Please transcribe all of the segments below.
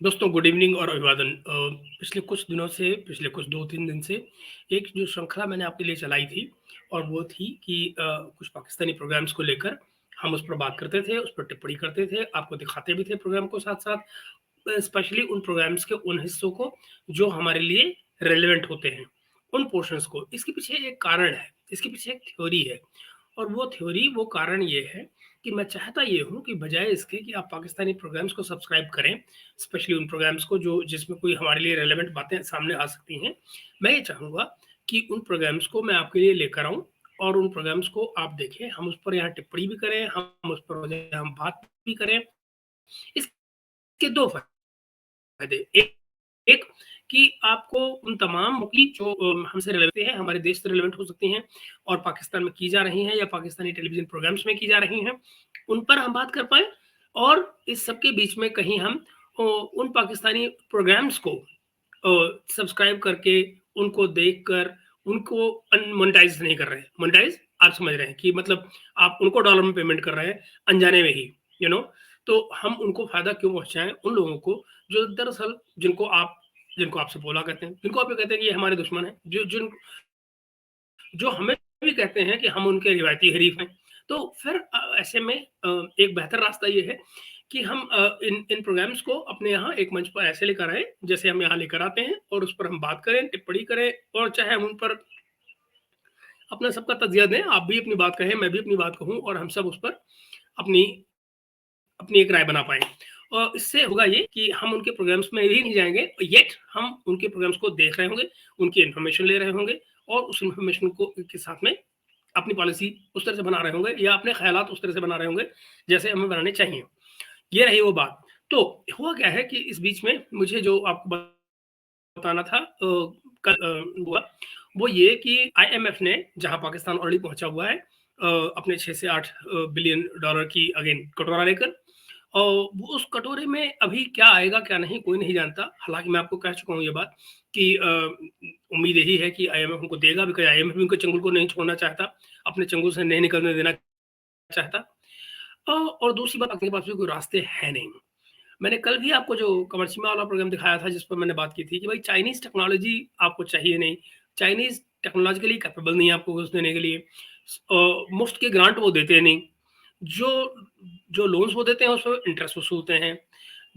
दोस्तों good evening और अभिवादन। पिछले कुछ दिनों से पिछले कुछ 2-3 दिन से एक जो श्रृंखला मैंने आपके लिए चलाई थी और वो थी कि कुछ पाकिस्तानी प्रोग्राम्स को लेकर हम उस पर बात करते थे, उस पर टिप्पणी करते थे, आपको दिखाते भी थे प्रोग्राम को साथ-साथ। स्पेशली उन प्रोग्राम्स के उन हिस्सों को जो हमारे लिए रिलेवेंट होते हैं, उन पोर्शंस को। इसके पीछे एक कारण है, इसके पीछे एक थ्योरी है और वो कारण ये है कि मैं चाहता ये हूँ कि बजाय इसके कि आप पाकिस्तानी प्रोग्राम्स को सब्सक्राइब करें, स्पेशली उन प्रोग्राम्स को जो जिसमें कोई हमारे लिए रेलेवेंट बातें सामने आ सकती हैं। मैं ये चाहूँगा कि उन प्रोग्राम्स को मैं आपके लिए लेकर आऊँ और उन प्रोग्राम्स को आप देखें, हम उस पर यहाँ टिप्पणी भी करें, हम उस पर हम बात भी करें। इसके 2 फायदे, एक एक कि आपको उन तमाम की जो हमसे रिलेवेंट हैं, हमारे देश से रिलेवेंट हो सकती हैं और पाकिस्तान में की जा रही हैं या पाकिस्तानी टेलीविज़न प्रोग्राम्स में की जा रही हैं, उन पर हम बात कर पाएँ और इस सब के बीच में कहीं हम उन पाकिस्तानी प्रोग्राम्स को सब्सक्राइब करके, उनको देखकर, उनको मोनेटाइज़ नहीं कर रहे हैं। मोनेटाइज़ आप समझ रहे हैं कि मतलब आप उनको डॉलर में पेमेंट कर रहे हैं, अनजाने में ही, यू नो। तो हम उनको फ़ायदा क्यों पहुँचाएँ उन लोगों को जो दरअसल जिनको आप सपोला कहते हैं, जिनको आप ये कहते हैं कि ये हमारे दुश्मन हैं, जो हमें भी कहते हैं कि हम उनके रिवायती हरीफ हैं। तो फिर ऐसे में एक बेहतर रास्ता ये है कि हम इन इन प्रोग्राम्स को अपने यहाँ एक मंच पर ऐसे लेकर आएँ, जैसे हम यहाँ लेकर आते हैं और उस पर हम बात करें, टिप्पणी करें और चाहे हम उन पर अपना सबका तज़िया दें, आप भी अपनी बात कहें, मैं भी अपनी बात कहूँ और हम सब उस पर अपनी अपनी एक राय बना पाएँ। और इससे होगा ये कि हम उनके प्रोग्राम्स में भी नहीं जाएँगे, येट हम उनके प्रोग्राम्स को देख रहे होंगे, उनकी इन्फॉर्मेशन ले रहे होंगे और उस इन्फॉर्मेशन को के साथ में अपनी पॉलिसी उस तरह से बना रहे होंगे या अपने ख़यालात उस तरह से बना रहे होंगे, जैसे हमें बनाने चाहिए। ये रही वो बात। तो हुआ क्या है कि इस बीच में मुझे जो आपको बताना था कल हुआ, वो ये कि आईएमएफ ने जहाँ पाकिस्तान ऑलरेडी पहुँचा हुआ है अपने 6 से 8 बिलियन डॉलर की अगेन कटोरा लेकर वो उस कटोरे में अभी क्या आएगा, क्या नहीं, कोई नहीं जानता। हालाँकि मैं आपको कह चुका हूँ ये बात कि उम्मीद यही है कि आईएमएफ उनको देगा बिकॉज़ आईएमएफ भी उनके चंगुल को नहीं छोड़ना चाहता, अपने चंगुल से नहीं निकलने देना चाहता। और दूसरी बात आपके पास भी कोई रास्ते हैं नहीं। मैंने कल भी आपको जो कमरशिमा वाला प्रोग्राम दिखाया था जिस पर मैंने बात की थी कि भाई चाइनीज़ टेक्नोलॉजी आपको चाहिए नहीं, चाइनीज़ टेक्नोलॉजिकली कैपेबल नहीं है आपको घुस देने के लिए। मुफ्त के ग्रांट वो देते नहीं। जो जो लोन्स वो देते हैं उस पे इंटरेस्ट वसूलते हैं।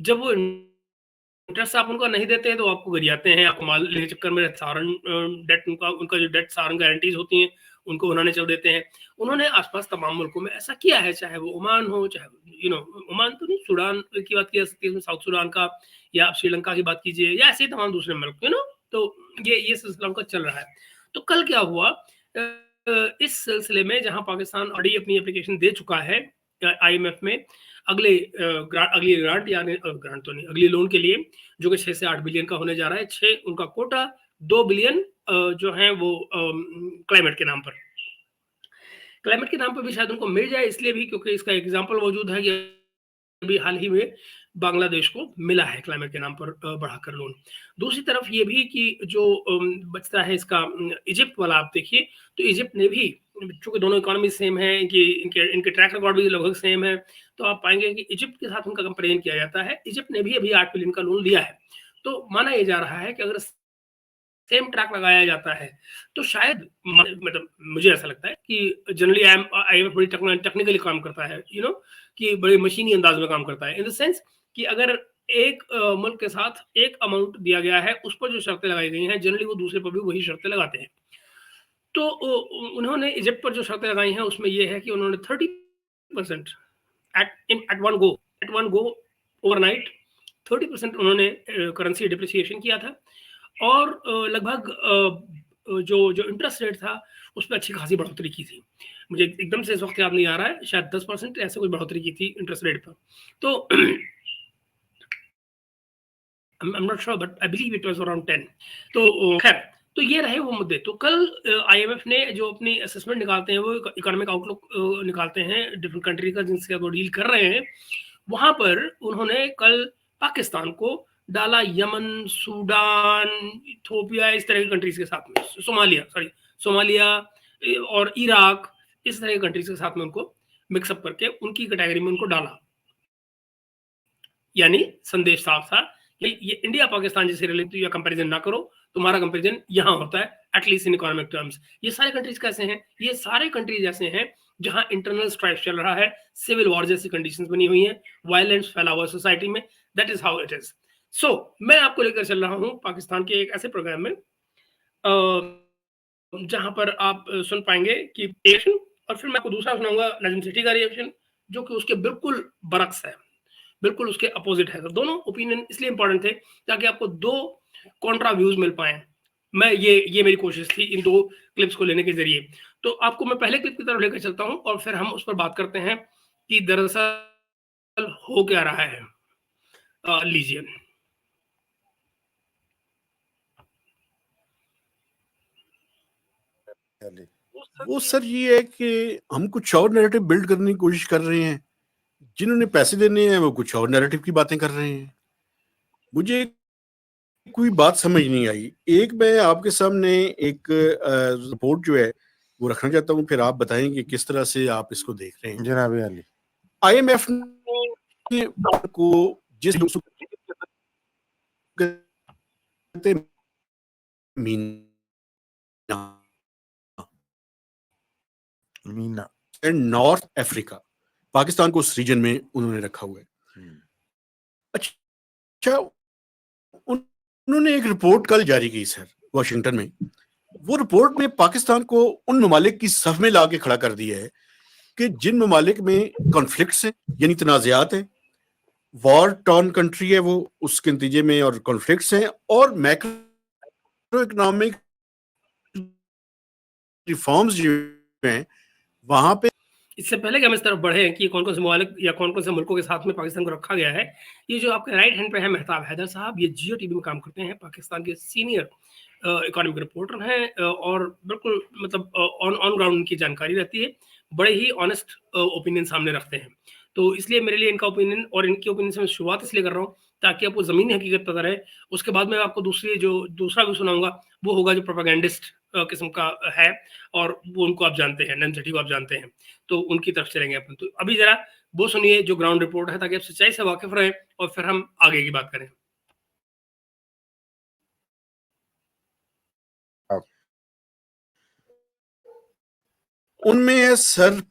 जब वो इंटरेस्ट आप उनका नहीं देते हैं तो आपको गरियाते हैं, आपको माल लेने के चक्कर में सारन डेट उनका उनका जो डेट सारन गारंटीज़ होती हैं, उनको बनाने चल देते हैं। उन्होंने आस-पास तमाम मुल्कों में ऐसा किया है, चाहे वो ओमान हो, चाहे यू नो ओमान तो नहीं, सूडान की बात की जा सकती है, साउथ सूडान का या आप श्रीलंका की बात कीजिए या ऐसे ही तमाम दूसरे मुल्क, यू नो। तो ये सिलसिला उनका चल रहा है। तो कल क्या हुआ इस सिलसिले में जहाँ पाकिस्तान ऑलरेडी अपनी एप्लीकेशन दे चुका है आईएमएफ में अगली ग्रांट यानी ग्रांट तो नहीं, अगली लोन के लिए जो कि 6 से 8 बिलियन का होने जा रहा है। 6 उनका कोटा, 2 बिलियन जो है वो क्लाइमेट के नाम पर। क्लाइमेट के नाम पर भी शायद उनको मिल जाए इसलिए भी क्योंकि इसका एग्ज़ाम्पल मौजूद है कि अभी हाल ही में बांग्लादेश को मिला है क्लाइमेट के नाम पर बढ़ाकर लोन। दूसरी तरफ ये भी कि जो बचता है इसका इजिप्ट वाला आप देखिए, तो इजिप्ट ने भी चूँकि दोनों इकोनॉमी सेम है कि इनके इनके ट्रैक रिकॉर्ड भी लगभग सेम है, तो आप पाएँगे कि इजिप्ट के साथ उनका कंपेरिज़न किया जाता है। इजिप्ट ने भी अभी 8 बिलियन का लोन लिया है। तो माना ये जा रहा है कि अगर सेम ट्रैक लगाया जाता है, तो शायद मतलब मुझे ऐसा लगता है कि जनरली आईएमएफ बड़ी टेक्निकली काम करता है, यू नो, कि बड़े मशीनी अंदाज में काम करता है। इन द सेंस कि अगर एक मुल्क के साथ एक अमाउंट दिया गया है, उस पर जो शर्तें लगाई गई हैं, जनरली वो दूसरे पर भी वही शर्तें लगाते हैं। तो उन्होंने इजिप्ट पर जो शर्तें लगाई हैं, उसमें ये है कि उन्होंने 30% एट वन गो ओवरनाइट 30% उन्होंने करेंसी डिप्रिसिएशन किया था और लगभग जो जो इंटरेस्ट रेट था उस पे अच्छी खासी बढ़ोतरी की थी। मुझे एकदम से इस वक़्त याद नहीं आ रहा है, शायद 10% ऐसे कुछ बढ़ोतरी की थी इंटरेस्ट रेट पर। तो I am not sure but I believe it was around 10। तो खैर, तो ये रहे वो मुद्दे। तो कल आईएमएफ ने जो अपनी असेसमेंट निकालते हैं, वो इकोनॉमिक आउटलुक निकालते हैं डिफरेंट कंट्री का जिनसे वो डील कर रहे हैं। वहाँ पर उन्होंने कल पाकिस्तान को डाला यमन, सूडान, इथियोपिया इस तरह की कंट्रीज़ के साथ में, सोमालिया और इराक इस तरह की कंट्रीज़ के साथ में उनको मिक्स अप करके उनकी कैटेगरी में उनको डाला। यानी संदेश साफ था ये इंडिया पाकिस्तान जैसे रिलेटिव या कंपैरिजन ना करो, तुम्हारा कंपैरिजन यहाँ होता है एटलीस्ट इन इकोनॉमिक टर्म्स। ये सारे कंट्रीज कैसे हैं? ये सारे कंट्रीज ऐसे हैं जहां इंटरनल स्ट्राइफ चल रहा है, सिविल वॉर जैसी कंडीशंस बनी हुई हैं, वायलेंस फैला हुआ सोसाइटी में। That is how it is. So मैं आपको लेकर चल रहा हूं पाकिस्तान के एक ऐसे प्रोग्राम में जहां पर आप सुन पाएंगे कि रिएक्शन, और फिर मैं आपको दूसरा सुनाऊंगा नजम सेठी का रिएक्शन, जो कि उसके बिल्कुल बरक्स है, बिल्कुल उसके अपोजिट है। तो दोनों ओपिनियन इसलिए इंपॉर्टेंट थे ताकि आपको दो कॉन्ट्रा व्यूज मिल पाए। मैं ये मेरी कोशिश थी इन दो क्लिप्स को लेने के जरिए। तो आपको मैं पहले क्लिप की तरफ लेकर चलता हूं और फिर हम उस पर बात करते हैं कि दरअसल हो क्या रहा है। लीजिए। वो सर ये है कि हम कुछ और नैरेटिव बिल्ड करने की कोशिश कर रहे हैं, जिन्होंने पैसे देने हैं वो कुछ और नैरेटिव की बातें कर रहे हैं। मुझे कोई बात समझ नहीं आई। एक मैं आपके सामने एक रिपोर्ट जो है वो रखना चाहता हूँ, फिर आप बताएं कि किस तरह से आप इसको देख रहे हैं। जनाब अली, IMF को जिस Meena and north Africa, Pakistan को उस रीजन में उन्होंने रखा हुआ है। अच्छा, उन्होंने एक रिपोर्ट कल जारी की सर वाशिंगटन में। वो रिपोर्ट में पाकिस्तान को उन ममालिक की सफ में ला के खड़ा कर दिया है कि जिन ममालिक में कॉन्फ्लिक्ट्स हैं, यानी तनाज़ात हैं, वॉर टॉर्न कंट्री है वो, उसके नतीजे में और कॉन्फ्लिक्ट्स हैं, और मैक्रो इकोनॉमिक रिफॉर्म्स जो हैं वहां पे। इससे पहले कि हम इस तरफ बढ़े कि कौन कौन से ममालिक या कौन कौन से मुल्कों के साथ में पाकिस्तान को रखा गया है, ये जो आपके राइट हैंड पे है मेहताब हैदर साहब, ये जियो टीवी में काम करते हैं, पाकिस्तान के सीनियर इकोनॉमिक रिपोर्टर हैं, और बिल्कुल मतलब ऑन ग्राउंड उनकी जानकारी रहती है, बड़े ही ऑनेस्ट ओपिनियन सामने रखते हैं। तो इसलिए मेरे लिए इनका ओपिनियन और इनके ओपिनियन से मैं शुरुआत इसलिए कर रहा हूँ ताकि आपको ज़मीनी हकीकत पता रहे। उसके बाद में आपको दूसरा भी सुनाऊंगा, वो होगा जो प्रोपेगेंडिस्ट किस्म का है, और वो उनको आप जानते हैं, नंद सेठी को आप जानते हैं, तो उनकी तरफ चलेंगे अपन। तो अभी जरा वो सुनिए जो ग्राउंड रिपोर्ट है, ताकि आप सच्चाई से वाकिफ रहें और फिर हम आगे की बात करें। उनमें है सर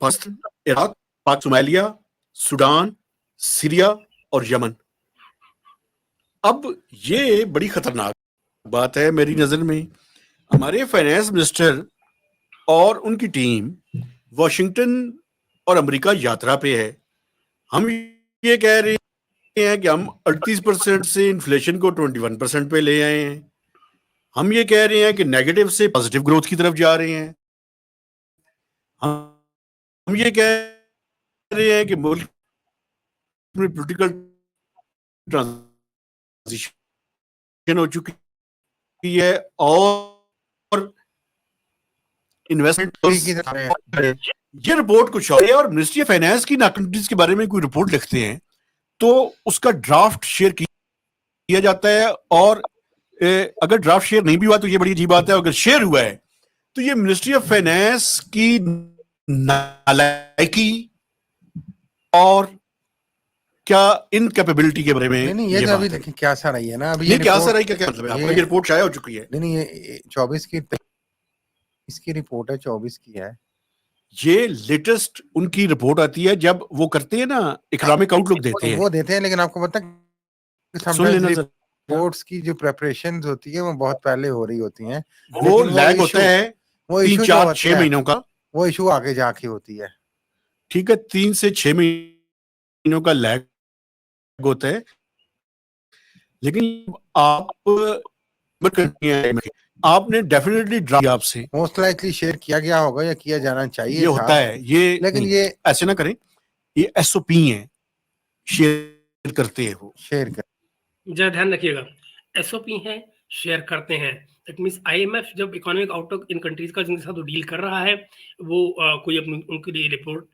इराक, पाक, सोमालिया, सूडान, सीरिया और यमन। अब ये बड़ी खतरनाक बात है मेरी नजर में। हमारे फाइनेंस मिनिस्टर और उनकी टीम वॉशिंगटन और अमेरिका यात्रा पे है। हम ये कह रहे हैं कि हम 38% से इन्फ्लेशन को 21% पे ले आए हैं। हम ये कह रहे हैं कि नेगेटिव से पॉजिटिव ग्रोथ की तरफ जा रहे हैं। हम ये कह रहे हैं कि मुल्क में पॉलिटिकल ट्रांजिशन हो चुकी है और इन्वेस्टमेंट। ये रिपोर्ट कुछ और है, और मिनिस्ट्री ऑफ फाइनेंस की नाकामयाबी के बारे में कोई रिपोर्ट लिखते हैं तो उसका ड्राफ्ट शेयर किया जाता है, और अगर ड्राफ्ट शेयर नहीं भी हुआ तो ये बड़ी अजीब बात है। अगर शेयर हुआ है तो ये मिनिस्ट्री ऑफ फाइनेंस की नालायकी और क्या इनकैपेबिलिटी के बारे में। नहीं, ये अभी देखिए क्या सा रही है ना, अभी ये क्या सा रही, क्या मतलब है? ये रिपोर्ट शाया हो चुकी है। नहीं, ये 24 की इसकी रिपोर्ट है, 24 की है। ये लेटेस्ट उनकी रिपोर्ट आती है जब वो करते हैं ना, इकोनॉमिक आउटलुक देते हैं, वो देते हैं, लेकिन आपको पता है सुन लेना सर, रिपोर्ट्स की जो प्रिपरेशन होती है वो बहुत पहले हो रही होती हैं, वो लैग होता है वो 3-4-6 महीनों का, वो इशू आगे जाके होती है। ठीक है, 3 से 6 महीनों का लैग होता है। लेकिन आपने डेफिनेटली ड्राफ्ट आपसे मोस्ट लाइकली शेयर किया गया होगा या किया जाना चाहिए, ये होता है ये, लेकिन ये ऐसे ना करें, ये SOP है, शेयर करते हैं, वो शेयर कर। जरा ध्यान रखिएगा, SOP है, शेयर करते हैं। दैट मीन्स IMF जब इकोनॉमिक आउटलुक इन कंट्रीज का जिनके साथ वो डील कर रहा है, वो कोई अपनी उनके लिए रिपोर्ट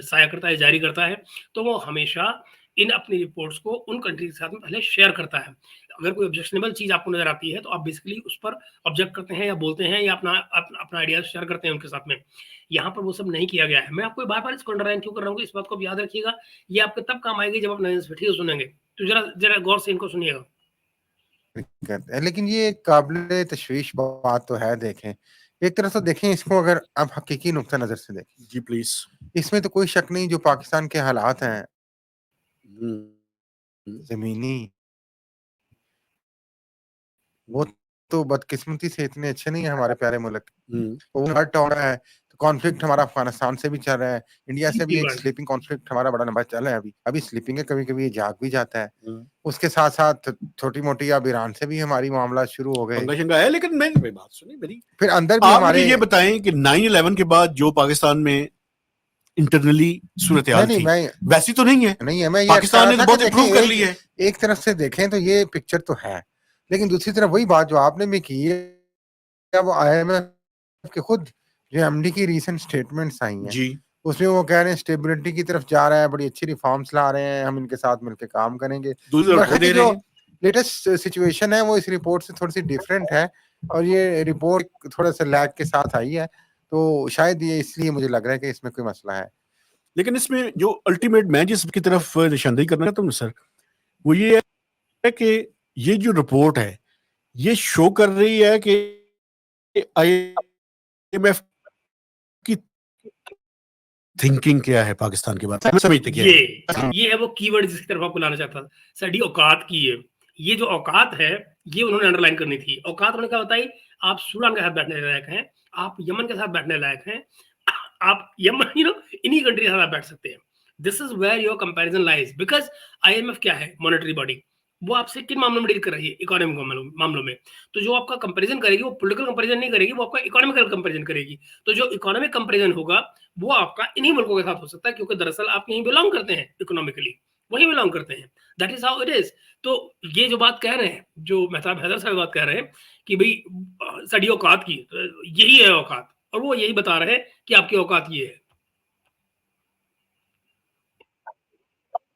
साया करता है, जारी करता है, तो वो हमेशा इन अपनी रिपोर्ट्स को उन कंट्रीज के साथ में पहले शेयर करता है। अगर कोई ऑब्जेक्शनेबल चीज आपको नजर आती है तो आप बेसिकली उस पर ऑब्जेक्ट करते हैं या बोलते हैं या अपना आइडिया शेयर करते हैं उनके साथ में। यहाँ पर वो सब नहीं किया गया है। मैं आपको बार बार इसको अंडरलाइन क्यों कर रहा हूँ, इस बात को आप याद रखिएगा, ये आपके तब काम आएगी जब आप नजर बैठिए सुनेंगे। तो जरा गौर से इनको सुनिएगा। करते हैं, लेकिन ये काबिल तशवीश बात तो है। देखें, एक तरफ तो देखें इसको, अगर आप हकीकी नुक्ता नजर से देखें, जी प्लीज। इसमें तो कोई शक नहीं, जो पाकिस्तान के हालात हैं हम्म, जमीनी, वो तो बदकिस्मती से इतने अच्छे नहीं है हमारे प्यारे मुल्क। हम्म, वो हर्ट हो रहा है, तो कॉन्फ्लिक्ट हमारा अफगानिस्तान से भी चल रहा है, इंडिया से भी जी एक बात। स्लीपिंग कॉन्फ्लिक्ट हमारा बड़ा लंबा चल रहा है। अभी अभी स्लीपिंग है, कभी कभी ये जाग भी जाता है। हम्म। उसके साथ साथ छोटी मोटी अब ईरान से भी हमारी मामला शुरू हो गए, पंगा शंगा है, लेकिन मेरी बात सुनिए मेरी। फिर अंदर भी आप मुझे हमारे। ये बताएं कि 9/11 के बाद जो पाकिस्तान में इंटरनली सूरत नहीं हाल नहीं, थी मैं वैसी तो नहीं है। नहीं है, मैं ये अर्ज कर पाकिस्तान रहा ने तो था कि बहुत देखें, इम्प्रूव कर ली है। एक तरफ से देखें तो ये पिक्चर तो है, लेकिन दूसरी तरफ वही बात जो आपने भी की है, अब IMF के खुद जो एमडी की रीसेंट स्टेटमेंट्स आई हैं, जी। उसमें वो कह रहे हैं स्टेबिलिटी की तरफ जा रहा है, बड़ी अच्छी रिफॉर्म्स ला रहे हैं, हम इनके साथ मिलकर काम करेंगे। दूसरी तरफ बरखा वो की दे रहे जो हैं। लेटेस्ट सिचुएशन है वो इस रिपोर्ट से थोड़ी सी डिफरेंट है, और ये रिपोर्ट थोड़ा सा लैग के साथ आई है, तो शायद ये इसलिए मुझे लग रहा है कि इसमें कोई मसला है। लेकिन इसमें जो अल्टीमेट मैं जिसकी तरफ निशानदेही करना चाहता हूँ सर, वो ये है कि ये जो रिपोर्ट है ये शो कर रही है कि IMF की थिंकिंग क्या है पाकिस्तान के बारे में, समझते क्या है। ये है वो कीवर्ड जिसकी तरफ आपको लाना चाहता था सर, औकात की है। ये जो औकात है ये उन्होंने अंडरलाइन करनी थी। औकात उन्होंने क्या बताई, आप सूडान के साथ बैठने लायक हैं, आप यमन के साथ बैठने लायक हैं, आप यमन इन्हीं कंट्री के साथ आप बैठ सकते हैं। This is where your comparison lies, because IMF क्या है, मॉनेटरी बॉडी, वो आपसे किन मामलों में डील कर रही है, इकोनॉमिक मामलों में। तो जो आपका कंपैरिजन करेगी वो पॉलिटिकल कंपैरिजन नहीं करेगी, वो आपका इकोनॉमिकल कंपैरिजन करेगी। तो जो इकोनॉमिक कंपैरिजन होगा वो आपका इन्हीं मुल्कों के साथ हो सकता है, क्योंकि दरअसल आप यहीं बिलोंग करते हैं, इकोनॉमिकली वहीं बिलोंग करते हैं। That is how it is. तो ये जो बात कह रहे हैं, जो मेहताब हैदर साहब बात कह रहे हैं कि भाई सड़ी औकात की, तो यही है औकात, और वो यही बता रहे हैं कि आपकी औकात ये है।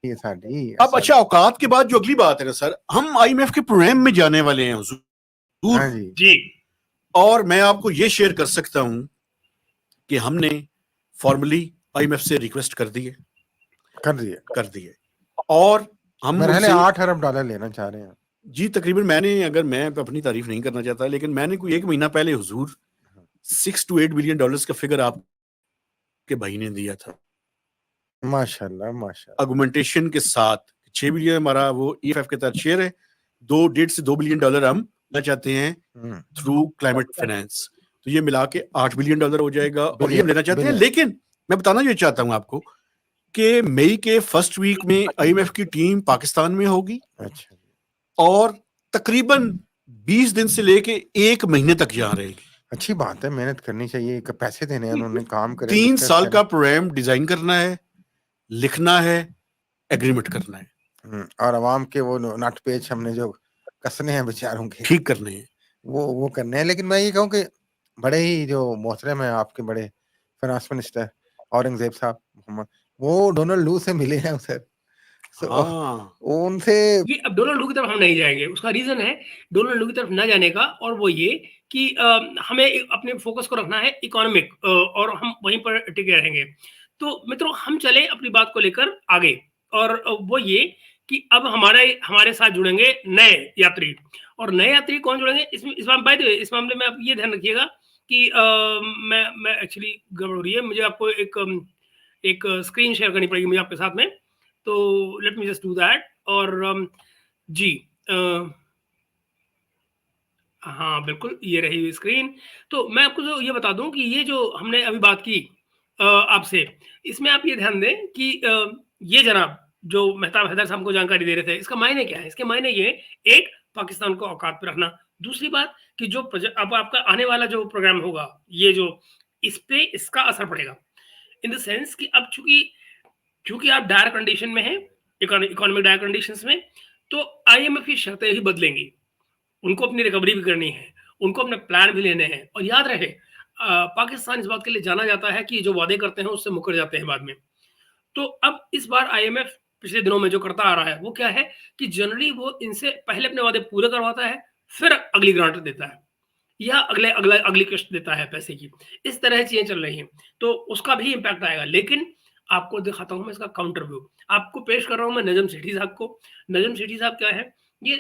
ये साड़ी अब अच्छा, औकात के बाद जो अगली बात है ना सर, हम IMF के प्रोग्राम में जाने वाले हैं हुजूर। हाँ जी जी और मैं आपको ये शेयर कर सकता हूं कि हमने फॉर्मली IMF से रिक्वेस्ट कर दी है, कर दिए। और हम मेरे ख्याल है उनसे 8 अरब डॉलर लेना चाह रहे हैं। जी तकरीबन, मैंने, अगर मैं अपनी तारीफ नहीं करना चाहता, लेकिन मैंने कोई 1 महीना पहले हुजूर $6 to $8 बिलियन का फिगर आपके भाई ने दिया था माशाल्लाह माशाल्लाह। आर्गुमेंटेशन के साथ। 6 बिलियन हमारा वो EFF के तहत शेयर है, 2.5 से $2 बिलियन हम लेना चाहते हैं थ्रू क्लाइमेट फाइनेंस। तो ये मिला के $8 बिलियन हो जाएगा, और ये हम लेना चाहते हैं। लेकिन मैं बताना ये चाहता हूं आपको कि मई के फर्स्ट वीक में IMF की टीम पाकिस्तान में होगी, अच्छा, और तकरीबन 20 दिन से लेके 1 महीने तक यहाँ रहेगी। अच्छी बात है, मेहनत करनी चाहिए, पैसे देने हैं उन्होंने, काम करें, 3 डिस्कस साल करें। का प्रोग्राम डिजाइन करना है, लिखना है, एग्रीमेंट करना है, और आवाम के वो नट पेच हमने जो कसने हैं बेचारों के, ठीक करने हैं। वो करने हैं। लेकिन मैं ये कहूँ कि बड़े ही जो मोहतरम है आपके बड़े फाइनेंस मिनिस्टर औरंगजेब साहब मोहम्मद, वो डोनाल्ड लू से मिले हैं उधर। हाँ, उनसे ये अब डोनाल्ड लू की तरफ हम नहीं जाएंगे, उसका रीजन है डोनाल्ड लू की तरफ ना जाने का, और वो ये कि हमें अपने फोकस को रखना है इकोनॉमिक, और हम वहीं पर टिके रहेंगे। तो मित्रों, हम चले अपनी बात को लेकर आगे, और वो ये कि अब हमारे हमारे साथ जुड़ेंगे नए यात्री। और नए यात्री कौन जुड़ेंगे इसमें, इस मामले में आप ये ध्यान रखिएगा कि मैं एक्चुअली गड़बड़ हो रही है, मुझे आपको एक स्क्रीन शेयर करनी पड़ेगी मुझे आपके साथ में। तो let me just do that. और जी, हाँ बिल्कुल, ये रही स्क्रीन। तो मैं आपको जो ये बता दूं कि ये जो हमने अभी बात की आपसे, इसमें आप ये ध्यान दें कि ये जनाब जो मेहताब हैदर साहब को जानकारी दे रहे थे, इसका मायने क्या है? इसके मायने ये, एक, पाकिस्तान को औकात पे रखना। दूसरी बात कि जो अब आपका आने वाला जो प्रोग्राम होगा, ये जो इस पे इसका असर पड़ेगा, इन द सेंस कि अब चूंकि आप डायर कंडीशन में हैं, इकोनॉमिक डायर कंडीशंस में, तो IMF की शर्तें ही बदलेंगी। उनको अपनी रिकवरी भी करनी है, उनको अपने प्लान भी लेने हैं। और याद रहे, पाकिस्तान इस बात के लिए जाना जाता है कि जो वादे करते हैं उससे मुकर जाते हैं बाद में। तो अब इस बार IMF पिछले दिनों में जो करता आ रहा है वो क्या है कि जनरली वो इनसे पहले अपने वादे पूरे करवाता है, फिर अगली ग्रांट देता है, या अगली किस्त देता है पैसे की। इस तरह चीजें चल रही हैं, तो उसका भी इम्पैक्ट आएगा। लेकिन आपको दिखाता हूं मैं इसका काउंटर व्यू, आपको पेश कर रहा हूं मैं नजम सेठी साहब को। नजम सेठी साहब क्या है, ये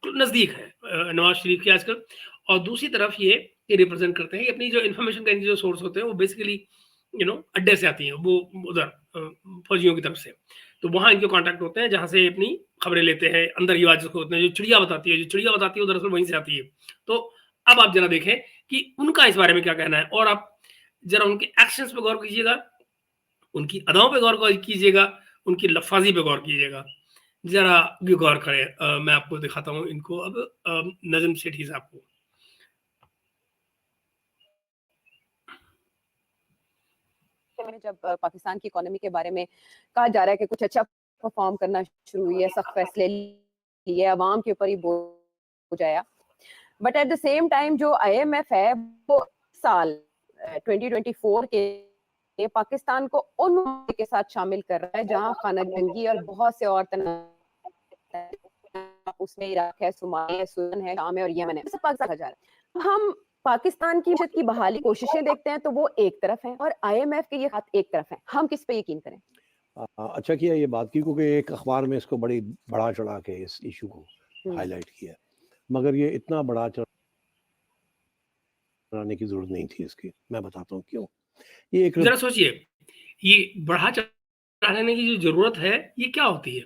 नज़दीक है नवाज़ शरीफ के आजकल। और दूसरी तरफ ये रिप्रेज़ेंट करते हैं कि अपनी जो इन्फॉर्मेशन का जो सोर्स होते हैं वो बेसिकली अड्डे से आती हैं, वो उधर फौजियों की तरफ से। तो वहाँ इनके कॉन्टैक्ट होते हैं जहाँ से अपनी खबरें लेते हैं, अंदर की आवाज़ जिसको होते हैं, जो चिड़िया बताती है वो दरअसल वहीं से आती है। तो अब आप ज़रा देखें कि उनका इस बारे में क्या कहना है, और आप ज़रा उनके एक्शंस पे गौर कीजिएगा, उनकी अदाओं पे गौर कीजिएगा, उनकी लफ़्फ़ाज़ी पे गौर कीजिएगा। ज़रा ये गौर करें। मैं आपको दिखाता हूँ इनको अब, नज़म सेठी साहब को। में जब पाकिस्तान की इकोनॉमी के बारे में कहा जा रहा है कि कुछ अच्छा परफॉर्म करना शुरू हुई है, सख्त फैसले लिए, अवाम के ऊपर ही बोझ आया। But at the same time जो IMF है वो साल 2024 के पाकिस्तान को उन मुल्कों के साथ शामिल कर रहा है जहां खाना जंगी और बहुत से और उसमें इराक है, सोमालिया है, सूडान है, शाम है और यमन है, सब पाकिस्तान जा रहा है। हम पाकिस्तान की की बहाली कोशिशें देखते हैं तो वो एक तरफ है और IMF के ये हाथ एक तरफ है। हम किस पे यकीन करें? अच्छा किया ये बात की, क्योंकि एक अखबार में इसको बड़ी बढ़ा चढ़ा के इस इशू को हाईलाइट किया, मगर ये इतना बढ़ा चढ़ाने की जरूरत नहीं थी इसकी। मैं बताता हूँ क्यों। ये एक जरा सोचिए, ये बढ़ा चढ़ाने की जो जरूरत है ये क्या होती है?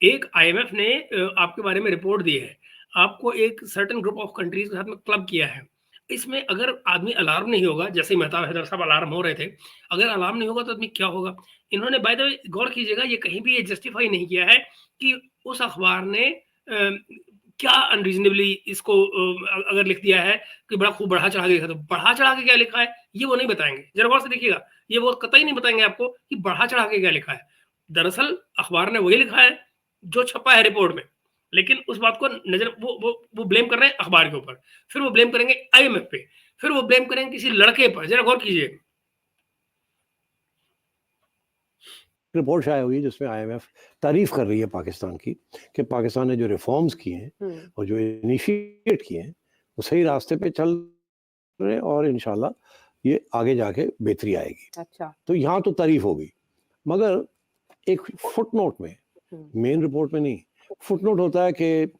एक IMF ने आपके बारे में रिपोर्ट दी है, आपको एक सर्टेन ग्रुप ऑफ कंट्रीज के साथ में क्लब किया है। इसमें अगर आदमी अलार्म नहीं होगा, जैसे मेहताब हैदर साहब अलार्म हो रहे थे, अगर अलार्म नहीं होगा तो आदमी क्या होगा? इन्होंने बाय द वे गौर कीजिएगा, ये कहीं भी ये जस्टिफाई नहीं किया है कि उस अखबार ने क्या अनरीजनेबली इसको अगर लिख दिया है कि बड़ा खूब बढ़ा चढ़ा के लिखा, तो बढ़ा चढ़ा के क्या लिखा है ये वो नहीं बताएंगे। जरा गौर से देखिएगा, ये वो कतई नहीं बताएंगे आपको कि बढ़ा चढ़ा के क्या लिखा है। दरअसल अखबार ने वही लिखा है जो छपा है रिपोर्ट में, लेकिन उस बात को नजर वो ब्लेम कर रहे हैं अखबार के ऊपर, फिर वो ब्लेम करेंगे IMF पे, फिर वो ब्लेम करेंगे किसी लड़के पर। जरा गौर कीजिए। रिपोर्ट शायद हुई जिसमें IMF तारीफ कर रही है पाकिस्तान की कि पाकिस्तान ने जो रिफॉर्म्स किए हैं और जो इनिशिएट किए हैं वो सही रास्ते पे चल रहे हैं और इंशाल्लाह ये आगे जाके बेहतरी आएगी। अच्छा, तो यहाँ तो तारीफ होगी, मगर एक फुटनोट में, मेन रिपोर्ट में नहीं, फुटनोट होता है कि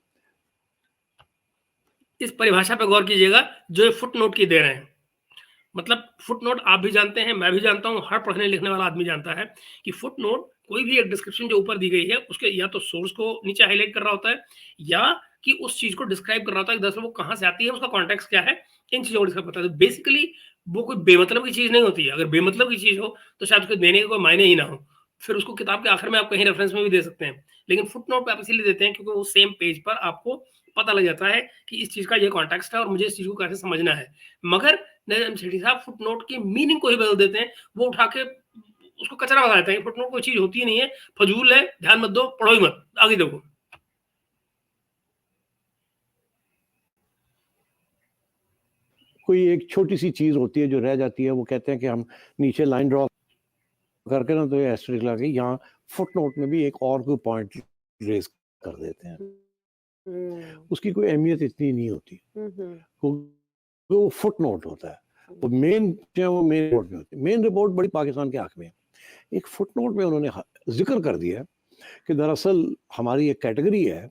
इस परिभाषा पे गौर कीजिएगा जो ये फुटनोट की दे रहे हैं। मतलब फुटनोट आप भी जानते हैं, मैं भी जानता हूँ, हर पढ़ने लिखने वाला आदमी जानता है कि फुटनोट कोई भी एक डिस्क्रिप्शन जो ऊपर दी गई है उसके या तो सोर्स को नीचे हाईलाइट कर रहा होता है या कि उस चीज को डिस्क्राइब कर रहा होता है कि दरअसल वो कहाँ से आती है, उसका कॉन्टेक्स्ट क्या है, इन चीजों को डिस्क्राइब करता है। तो बेसिकली वो कोई बेमतलब की चीज नहीं होती है। अगर बेमतलब की चीज हो तो शायद उसको देने का कोई मायने ही ना हो, फिर उसको किताब के आखिर में आप कहीं रेफरेंस में भी दे सकते हैं। लेकिन फुटनोट पे आप इसीलिए देते हैं क्योंकि वो सेम पेज पर आपको पता लग जाता है कि इस चीज का ये कॉन्टेक्स्ट है और मुझे इस चीज को कैसे समझना है। मगर नजम सेठी साहब फुटनोट की मीनिंग को ही बदल देते हैं, वो उठा के उसको कचरा बना देते हैं। फुटनोट कोई चीज होती ही नहीं है, फजूल है, ध्यान मत दो, पढ़ो ही मत, आगे देखो। कोई एक छोटी सी चीज होती है जो रह जाती है, वो कहते हैं कि हम नीचे लाइन ड्रॉ करके ना तो एस्टेरिस्क लगा के यहाँ फुटनोट में भी एक और कोई पॉइंट रेज कर देते हैं। उसकी कोई अहमियत इतनी नहीं होती, वो फुटनोट होता है। वो मेन जो है वो मेन रिपोर्ट में होती है। मेन रिपोर्ट बड़ी पाकिस्तान के हक में है। एक फुटनोट में उन्होंने जिक्र कर दिया कि दरअसल हमारी एक कैटेगरी है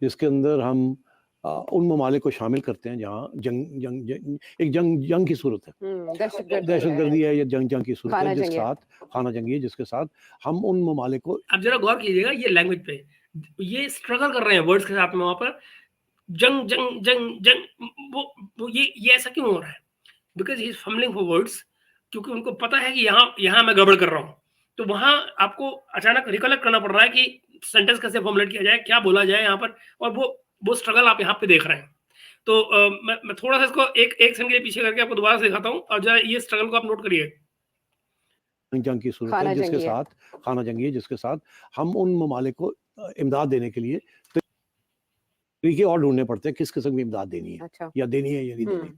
जिसके अंदर हम उन ममालिक को शामिल करते हैं जहाँ जंग की सूरत है, दहशतगर्दी है या जंग की सूरत है, जिसके साथ खाना जंगी है, जिसके साथ हम उन ममालिक को। अब जरा गौर कीजिएगा ये लैंग्वेज पे, ये स्ट्रगल कर रहे हैं वर्ड्स के साथ में वहां पर, जंग जंग जंग जंग, वो ये ऐसा क्यों हो रहा है? Because he is fumbling for words, क्योंकि उनको पता है कि यहाँ मैं गड़बड़ कर रहा हूँ। तो वहां आपको अचानक रिकलेक्ट करना पड़ रहा है कि सेंटेंस कैसे फॉर्मुलेट किया जाए, क्या बोला जाए यहाँ पर, और वो स्ट्रगल आप यहाँ पे देख रहे हैं। तो मैं थोड़ा सा इसको एक सेकंड के लिए पीछे करके आपको दोबारा से दिखाता हूँ और जरा ये स्ट्रगल को आप नोट करिए। जंग की सूरत है जिसके साथ खाना जंगी है, जिसके साथ हम उन ममालिक को इमदाद देने के लिए तरीके और ढूंढने पड़ते हैं, किस किस्म की इमदाद देनी है। अच्छा। या देनी है या नहीं देनी,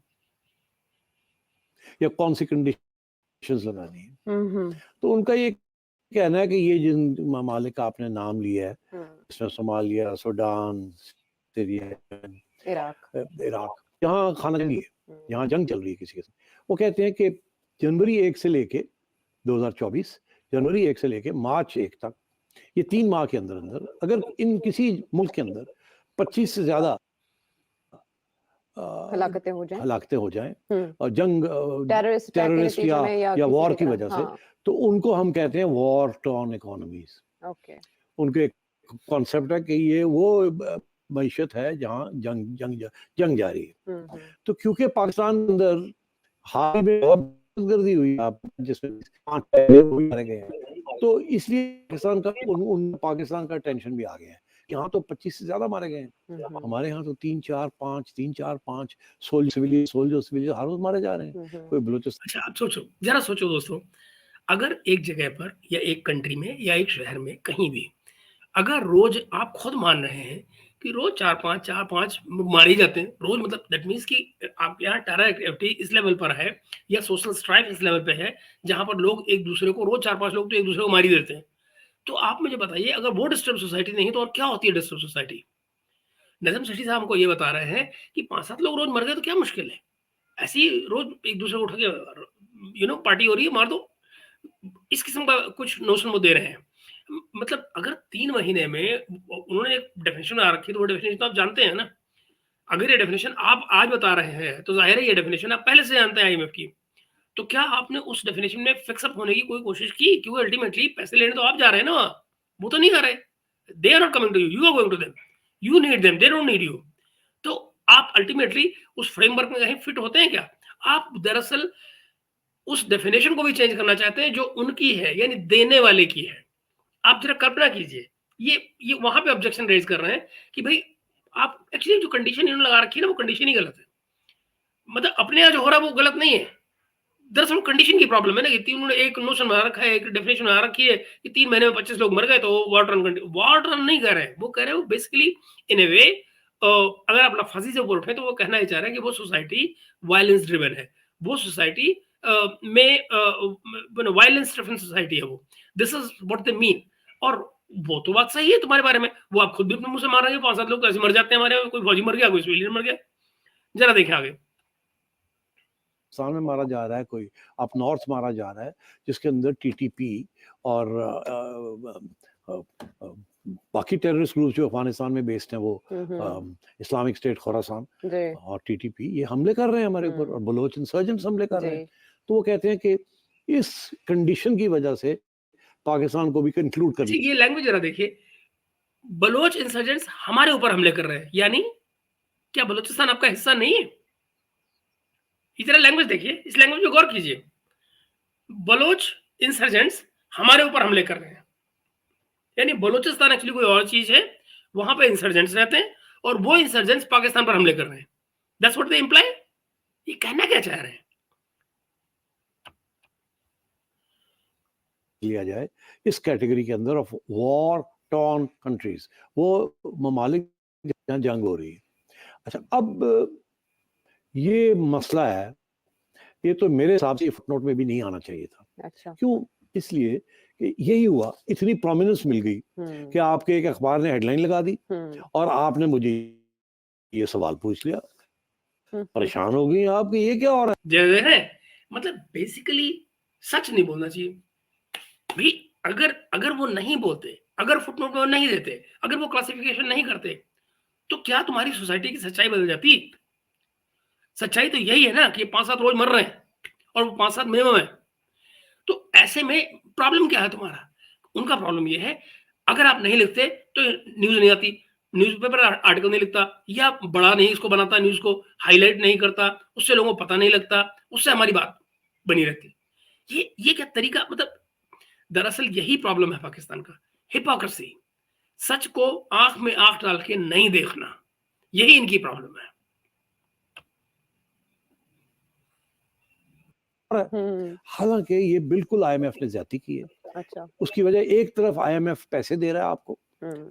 या कौन सी कंडीशंस लगानी है। तो उनका ये कहना है कि ये जिन ममालिक का आपने नाम लिया है, इसमें सोमालिया, सूडान, सीरिया, इराक, यहाँ खाना जंगी है, यहाँ जंग चल रही है किसी के साथ। वो कहते हैं कि जनवरी 1 से लेके 2024, जनवरी 1 से लेके मार्च 1 तक, ये 3 माह के अंदर अंदर अगर इन किसी मुल्क के अंदर 25 से ज्यादा हलाकतें हो जाएं, हलाकतें हो जाएं हम्म, और जंग टेररिस्ट अटैक के टेररिस्ट नतीजे में या या किसी वॉर भी की तरह, वजह से, हाँ, तो उनको हम कहते हैं वॉर टॉर्न इकोनॉमीज। ओके, उनके कॉन्सेप्ट है कि ये वो मईशत है जहाँ जंग जारी है। तो क्योंकि पाकिस्तान के अंदर हाल में बहुत गर्दी हुई, आप जिसमें 5 लोग मारे गए हैं, तो इसलिए पाकिस्तान का पाकिस्तान का टेंशन भी आ गया है। यहाँ तो 25 से ज्यादा मारे गए हैं, हमारे यहाँ तो 3-4-5 सोल्जर हर रोज मारे जा रहे हैं। कोई बलूचिस्तान। अच्छा, आप सोचो, जरा सोचो दोस्तों, अगर एक जगह पर या एक कंट्री में या एक शहर में कहीं भी अगर रोज आप खुद मान रहे हैं कि रोज 4-5 मारे ही जाते हैं रोज, मतलब दैट मीन्स कि आप यहाँ टेरर एक्टिविटी इस लेवल पर है या सोशल स्ट्राइक इस लेवल पे है जहां पर लोग एक दूसरे को रोज 4-5 लोग तो एक दूसरे को मार ही देते हैं। तो आप मुझे बताइए, अगर वो डिस्टर्ब सोसाइटी नहीं तो और क्या होती है डिस्टर्ब सोसाइटी? नजम सेठी साहब हमको ये बता रहे हैं कि 5-7 लोग रोज मर गए तो क्या मुश्किल है? ऐसे ही रोज एक दूसरे को उठा के पार्टी हो रही है, मार दो। इस किस्म का कुछ नोशन वो दे रहे हैं। मतलब अगर 3 महीने में उन्होंने एक डेफिनेशन बना रखी है, तो वो डेफिनेशन तो आप जानते हैं ना। अगर ये डेफिनेशन आप आज बता रहे हैं, तो ज़ाहिर है ये डेफिनेशन आप पहले से जानते हैं आईएमएफ की। तो क्या आपने उस डेफिनेशन में फिक्स अप होने की कोई कोशिश की? क्योंकि अल्टीमेटली पैसे लेने तो आप जा रहे हैं ना वहाँ, वो तो नहीं कर रहे। They are not coming to you, you are going to them. You need them, they don't need you. तो आप अल्टीमेटली उस फ्रेमवर्क में कहीं फिट होते हैं क्या? आप दरअसल उस डेफिनेशन को भी चेंज करना चाहते हैं जो उनकी है, यानी देने वाले की है। आप जरा कल्पना कीजिए, ये वहां पे ऑब्जेक्शन रेज कर रहे हैं कि भाई आप एक्चुअली जो कंडीशन इन्होंने लगा रखी है ना, वो कंडीशन ही गलत है। मतलब अपने यहाँ जो हो रहा है वो गलत नहीं है, दरअसल कंडीशन की प्रॉब्लम है ना कि उन्होंने एक नोशन बना रखा है, एक डेफिनेशन बना रखी है कि 3 महीने में 25 लोग मर गए तो वार रन नहीं कर रहे हैं। वो कह रहे हैं वो बेसिकली इन ए वे, अगर आप लफाजी से बोल रहे हैं तो वो कहना ही चाह रहे हैं कि वो सोसाइटी वायलेंस ड्रिवन है, वो सोसाइटी में वायलेंस ड्रिवन सोसाइटी है वो। This is what they mean. और वो तो बात सही है तुम्हारे बारे में, वो आप खुद भी अपने मुंह से मार रहे हैं। 5-7 लोग तो ऐसे मर जाते हैं हमारे यहाँ, कोई फौजी मर गया, कोई सिविलियन मर गया। जरा देखें आगे। पाकिस्तान में मारा जा रहा है, कोई अप नॉर्थ मारा जा रहा है, जिसके अंदर टीटीपी और बाकी टेररिस्ट ग्रुप जो अफगानिस्तान में बेस्ड हैं, वो इस्लामिक स्टेट खोरासान और टीटीपी, ये हमले कर रहे हैं हमारे ऊपर, और बलोच इंसर्जेंट्स हमले कर रहे हैं। तो वो कहते हैं कि इस कंडीशन की वजह से पाकिस्तान को भी कंक्लूड कर। ये लैंग्वेज जरा देखिए, बलोच इंसर्जेंट्स हमारे ऊपर हमले कर रहे हैं, यानी क्या बलूचिस्तान आपका हिस्सा नहीं है? इतना लैंग्वेज देखिए, इस लैंग्वेज पे गौर कीजिए। बलोच इंसर्जेंट्स हमारे ऊपर हमले कर रहे हैं, यानी बलूचिस्तान एक्चुअली कोई और चीज है, वहां पे इंसर्जेंट्स रहते हैं और वो इंसर्जेंट्स पाकिस्तान पर हमले कर रहे हैं। That's what they imply. ये कहना क्या चाह रहे हैं? लिया जाए इस कैटेगरी के अंदर ऑफ वॉर टॉर्न कंट्रीज, वो ममालिक जहां जंग हो रही है। अच्छा, अब ये मसला है, ये तो मेरे हिसाब से फुटनोट में भी नहीं आना चाहिए था। अच्छा, क्यों? इसलिए कि यही हुआ, इतनी प्रोमिनेंस मिल गई कि आपके एक अखबार ने हेडलाइन लगा दी और आपने मुझे ये सवाल पूछ लिया, परेशान हो गई आप कि ये क्या हो रहा है। मतलब बेसिकली सच नहीं बोलना चाहिए भाई। अगर वो नहीं बोलते, अगर फुटनोट में नहीं देते, अगर वो क्लासिफिकेशन नहीं करते, तो क्या तुम्हारी सोसाइटी की सच्चाई बदल जाती? सच्चाई तो यही है ना कि 5-7 रोज मर रहे हैं और वो 5-7 मिनिमम है। तो ऐसे में प्रॉब्लम क्या है तुम्हारा? उनका प्रॉब्लम ये है, अगर आप नहीं लिखते तो न्यूज नहीं आती, न्यूज़पेपर आर्टिकल नहीं लिखता, या बड़ा नहीं इसको बनाता, न्यूज को हाईलाइट नहीं करता, उससे लोगों को पता नहीं लगता, उससे हमारी बात बनी रहती। ये क्या तरीका? मतलब दरअसल यही प्रॉब्लम है पाकिस्तान का, हिपोक्रेसी। सच को आंख में आंख डाल के नहीं देखना, यही इनकी प्रॉब्लम है। हालांकि ये बिल्कुल आईएमएफ ने ज्यादती की है। अच्छा, उसकी वजह, एक तरफ आईएमएफ पैसे दे रहा है आपको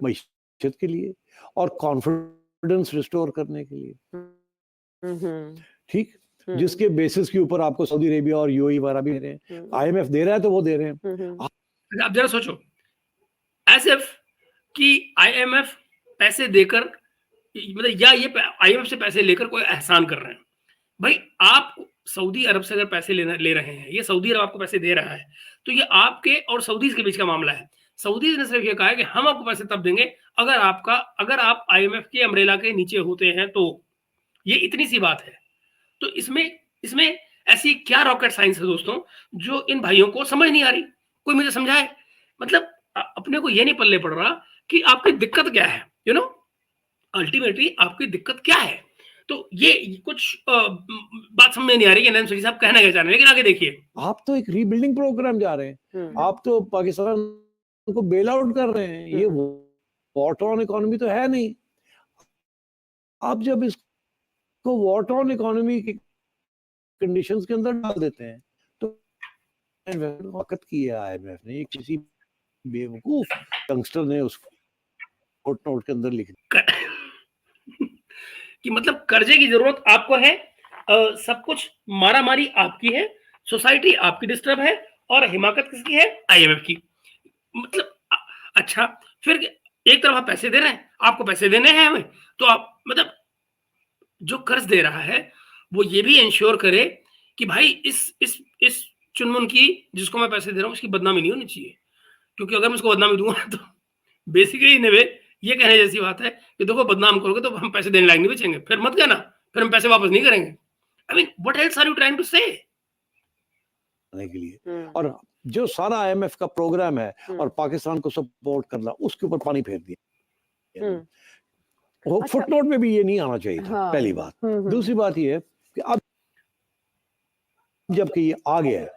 मईशत के लिए और कॉन्फिडेंस रिस्टोर करने के लिए, ठीक, जिसके बेसिस के ऊपर आपको सऊदी अरेबिया और यूएई वगैरह भी दे रहे हैं। आईएमएफ दे रहा है तो वो दे रहे हैं। आप जरा सोचो, एज इफ कि आईएमएफ पैसे देकर, मतलब या ये आईएमएफ से पैसे लेकर कोई एहसान कर रहे हैं। भाई आप सऊदी अरब से अगर पैसे ले रहे हैं, ये सऊदी अरब आपको पैसे दे रहा है, तो ये आपके और सऊदीज के बीच का मामला है। सऊदीज ने सिर्फ ये कहा है कि हम आपको पैसे तब देंगे अगर आप IMF के अम्ब्रेला के नीचे होते हैं, तो ये इतनी सी बात है। तो इसमें ऐसी क्या रॉकेट साइंस है दोस्तों, जो इन भाइयों को समझ नहीं आ रही। कोई मुझे समझाए। मतलब अपने को ये नहीं पल्ले पड़ रहा कि आपकी दिक्कत क्या है, यू नो, अल्टीमेटली आपकी दिक्कत क्या है। तो ये कुछ बात समझ में नहीं आ रही कि नरेंद्र साहब कहना क्या चाह रहे हैं, लेकिन आगे देखिए। आप तो एक रीबिल्डिंग प्रोग्राम जा रहे हैं, आप तो पाकिस्तान को बेल आउट कर रहे हैं, ये वॉर ऑन इकोनॉमी तो है नहीं। आप जब इसको वॉर ऑन इकोनॉमी की कंडीशंस के अंदर डाल देते हैं, तो वक्त की है IMF ने, ये किसी बेवकूफ यंगस्टर ने उस फुटनोट के अंदर लिख दिया कि मतलब कर्जे की जरूरत आपको है, सब कुछ मारामारी आपकी है, सोसाइटी आपकी डिस्टर्ब है, और हिमाकत किसकी है? IMF की। मतलब अच्छा, फिर एक तरफ आप पैसे दे रहे हैं, आपको पैसे देने हैं हमें, तो आप मतलब जो कर्ज दे रहा है वो ये भी इंश्योर करे कि भाई इस चुनमुन की जिसको मैं पैसे दे रहा हूँ उसकी बदनामी नहीं होनी चाहिए, क्योंकि अगर मैं उसको बदनामी दूंगा तो बेसिकली इन वे ये कहने जैसी बात है कि देखो बदनाम करोगे तो हम पैसे देने लायक नहीं बचेंगे, फिर मत कहना, फिर हम पैसे वापस नहीं करेंगे। I mean what else are you trying to say के लिए। और जो सारा IMF का प्रोग्राम है और पाकिस्तान को सपोर्ट करना, उसके ऊपर पानी फेर दिया। वो अच्छा। फुटनोट में भी ये नहीं आना चाहिए था। पहली बात। दूसरी बात ये है कि अब जबकि ये आ गया है,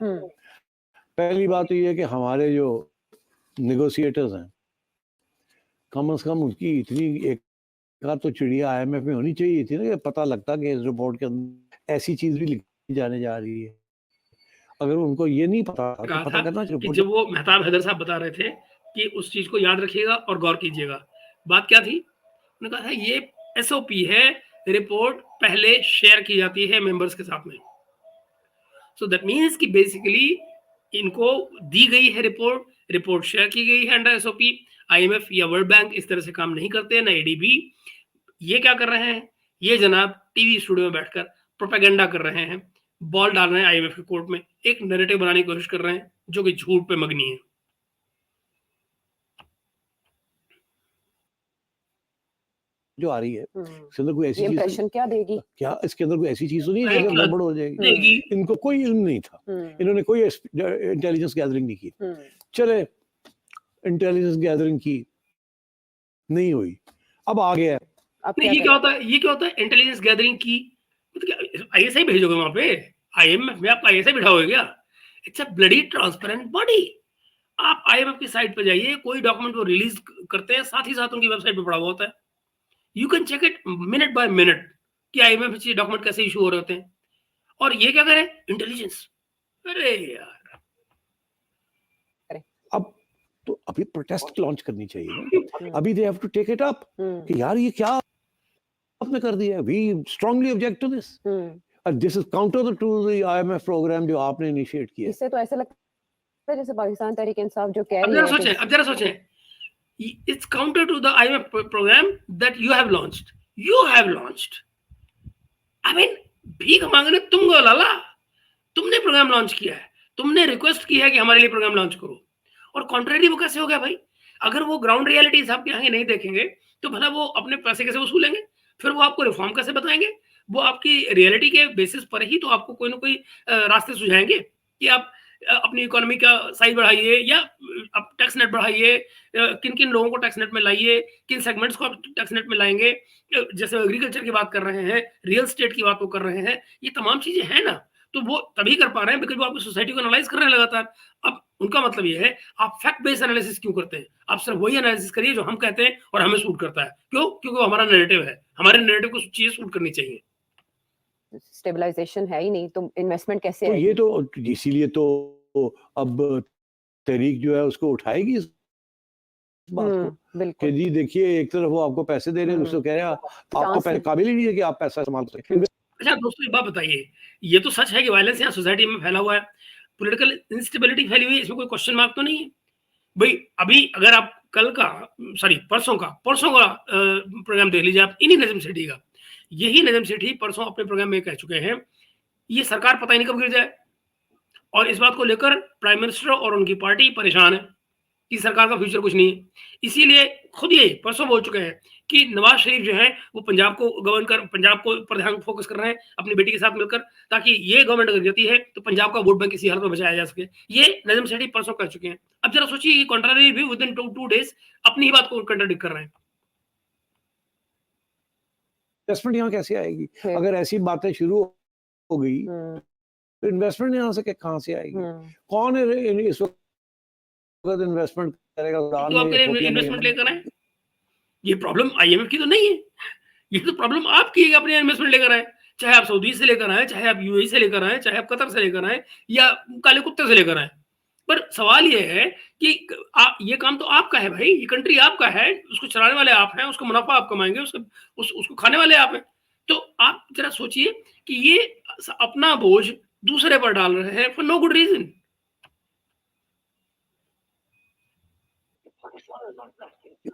पहली बात तो ये है कि हमारे जो नेगोशिएटर्स हैं, कम से कम उनकी इतनी एक तो चिड़िया IMF में होनी चाहिए थी ना, कि पता लगता कि इस रिपोर्ट के अंदर ऐसी चीज भी लिखी जाने जा रही है। अगर उनको ये नहीं पता करना कि जब वो मेहताब हैदर साहब बता रहे थे कि उस चीज को याद रखिएगा और गौर कीजिएगा, बात क्या थी? उन्होंने कहा था ये SOP है, रिपोर्ट पहले शेयर की जाती है मेंबर्स के साथ में। सो दैट मीन्स कि बेसिकली इनको दी गई है रिपोर्ट शेयर की गई है अंडर SOP। IMF या वर्ल्ड बैंक इस तरह से काम नहीं करते, ना ADB। ये क्या कर रहे हैं? ये जनाब टीवी स्टूडियो में बैठकर प्रोपेगेंडा कर रहे हैं, बॉल डाल रहे हैं IMF के कोर्ट में, एक नैरेटिव बनाने की कोशिश कर रहे हैं जो कि झूठ पे मगनी है। जो आ रही है, इसके अंदर कोई ऐसी चीज इंप्रेशन क्या देगी? क्या इसके अंदर कोई ऐसी चीज तो नहीं है जो गड़बड़ हो जाएगी? इनको कोई इल्म नहीं था, इन्होंने कोई इंटेलिजेंस गैदरिंग नहीं की। चले इंटेलिजेंस गैदरिंग की, नहीं हुई, अब आ गया। ये क्या होता है इंटेलिजेंस गैदरिंग की? मतलब ISI भेजोगे वहां पे? IMF में आप ISI बिठाओगे क्या? It's a bloody transparent body. आप IMF की साइट पे जाइए, कोई डॉक्यूमेंट वो रिलीज करते हैं, साथ ही साथ उनकी वेबसाइट पे पड़ा हुआ होता है। You can check it minute by minute कि IMF से डॉक्यूमेंट कैसे इशू हो रहे होते हैं। और ये क्या करें? इंटेलिजेंस। अरे यार, अब तो अभी प्रोटेस्ट लॉन्च करनी चाहिए ना। अभी they have to take it up कि यार ये क्या आपने कर दिया। We strongly object to this, and this is counter to the IMF program जो आपने इनिशिएट किया। इससे तो ऐसा लगता है जैसे पाकिस्तान तहरीक इंसाफ जो कह रही है। अब जरा सोचें, it's counter to the IMF program that you have launched. I mean, भीख मांगने तुम गो लाला, तुमने प्रोग्राम लॉन्च किया है, तुमने रिक्वेस्ट की है कि हमारे लिए प्रोग्राम लॉन्च करो, और कॉन्ट्रेरी वो कैसे हो गया भाई? अगर वो ग्राउंड रियलिटी साहब के आगे नहीं देखेंगे तो भला वो अपने पैसे कैसे वसूलेंगे? फिर वो आपको रिफॉर्म कैसे बताएंगे? वो आपकी रियलिटी के बेसिस पर ही तो आपको कोई ना कोई रास्ते सुझाएंगे कि आप अपनी इकोनॉमी का साइज बढ़ाइए, या आप टैक्स नेट बढ़ाइए, किन किन लोगों को टैक्स नेट में लाइए, किन सेगमेंट्स को आप टैक्स नेट में लाएंगे। जैसे एग्रीकल्चर की बात कर रहे हैं, रियल स्टेट की बात वो कर रहे हैं, ये तमाम चीजें हैं ना, तो वो तभी कर पा रहे हैं बिकॉज वो आपकी सोसाइटी को एनालाइज कर रहे हैं लगातार। अब उनका मतलब ये है, आप फैक्ट बेस्ड एनालिसिस क्यों करते हैं? आप सिर्फ वही एनालिसिस करिए जो हम कहते हैं और हमें सूट करता है। क्यों? क्योंकि वो हमारा नैरेटिव है, हमारे नैरेटिव को चीजें सूट करनी चाहिए। स्टेबलाइजेशन है ही नहीं तो इन्वेस्टमेंट कैसे तो आएगी? ये तो इसीलिए तो अब तहरीक जो है उसको उठाएगी इस बात को कि जी देखिए, एक तरफ वो आपको पैसे दे रहे हैं, दूसरे कह रहे हैं आपको पैसे काबिल ही नहीं है कि आप पैसा इस्तेमाल करें। अच्छा दोस्तों, एक बात बताइए, ये तो सच है कि वायलेंस यहाँ सोसाइटी में फैला हुआ है, पॉलिटिकल इंस्टेबिलिटी फैली हुई है, इसमें कोई क्वेश्चन मार्क तो नहीं है भाई। अभी अगर आप परसों का प्रोग्राम देख लीजिए आप, इन्हीं नजम सेठी का, यही नजम सेठी परसों अपने प्रोग्राम में कह चुके हैं ये सरकार पता ही नहीं कब गिर जाए, और इस बात को लेकर प्राइम मिनिस्टर और उनकी पार्टी परेशान है। कि सरकार का फ्यूचर कुछ नहीं है। इसीलिए खुद ये परसों बोल चुके हैं कि नवाज शरीफ जो है वो पंजाब को गवर्न कर, पंजाब को पर ध्यान फोकस कर रहे हैं अपनी बेटी के साथ मिलकर, ताकि ये गवर्नमेंट अगर जाती है तो पंजाब का वोट बैंक किसी हालत में बचाया जा सके। ये नजम सेठी परसों कर चुके हैं। अब जरा सोचिए, ये कॉन्ट्रारी भी विद इन 2 डेज अपनी ही बात को कंट्राडिक्ट कर रहे हैं। इन्वेस्टमेंट यहाँ कैसे आएगी? अगर ऐसी बातें शुरू हो गई तो इन्वेस्टमेंट यहाँ से कहाँ से आएगी? कौन है इस वक्त इन्वेस्टमेंट करेगा? तो आपके इन्वेस्टमेंट लेकर आए, ये प्रॉब्लम आईएमएफ की तो नहीं है, ये तो प्रॉब्लम आपकी है कि अपने इन्वेस्टमेंट लेकर आए, चाहे आप सऊदी से लेकर आए, चाहे आप यूएई से लेकर आए, चाहे आप कतर से लेकर आए या काले कुत्ते से लेकर आए। पर सवाल ये है कि ये काम तो आपका है भाई, ये कंट्री आपका है, उसको चलाने वाले आप हैं, उसको मुनाफा आप कमाएंगे, उसको खाने वाले आप हैं। तो आप जरा सोचिए कि ये अपना बोझ दूसरे पर डाल रहे हैं for no good reason.